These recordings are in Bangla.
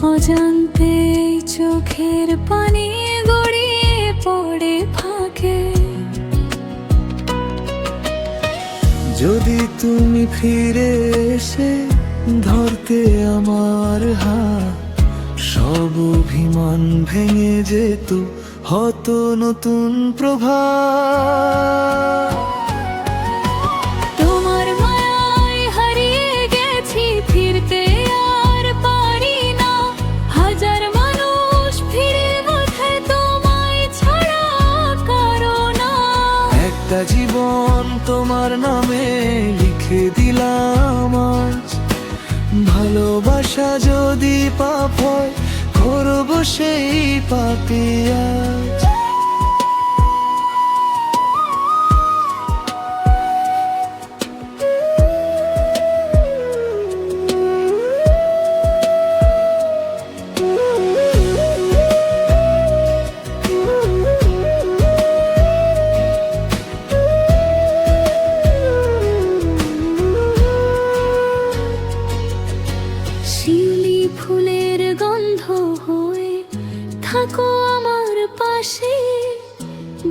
অজান্তেই চোখের পানি গড়িয়ে পড়ে ফাঁকে। যদি তুমি ফিরে এসে ধরতে আমার হাত, সব অভিমান ভেঙে যেত, হতো নতুন প্রভাত। তোমার মায়ায় হারিয়ে গেছি, ফিরতে আর পারি না। হাজার মানুষ ফিরে ওঠে তোমায় ছাড়া কারো না। একটা জীবন তোমার নামে লিখে দিলাম আজ, ভালোবাসা যদি পাপ হয় করবো সেই পাপই আজ। শিউলি ফুলের গন্ধ হয়ে থাকো আমার পাশে,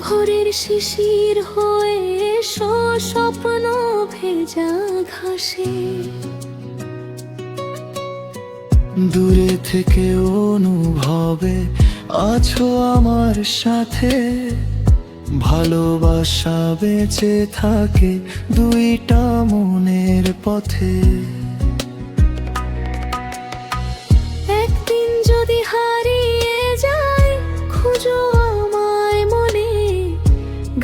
ভোরের শিশির হয়ে এসো স্বপ্ন ভেজা ঘাসে। দূরে থেকে অনুভবে আছো আমার সাথে, ভালোবাসা বেঁচে থাকে দুইটা মনের পথে। একদিন যদি হারিয়ে যায় খুঁজো আমায় মনে,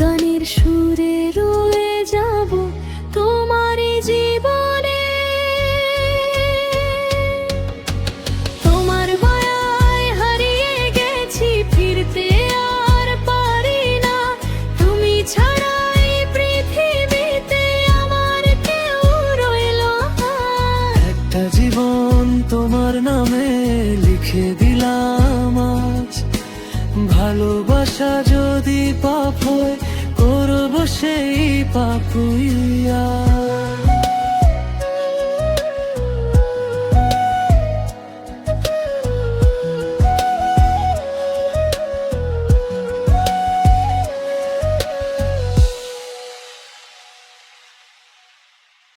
গানের সুরে রয়ে যাব তোমারই জীবনে। তোমার মায়ায় হারিয়ে গেছি, ফিরতে আর পারি না। তুমি ছাড়া এই পৃথিবীতে আমার কেউ রইল না। একটা জীবন তোমার নামে লিখে দিলাম আজ, ভালোবাসা যদি পাপ হয় করবো সেই পাপই আজ।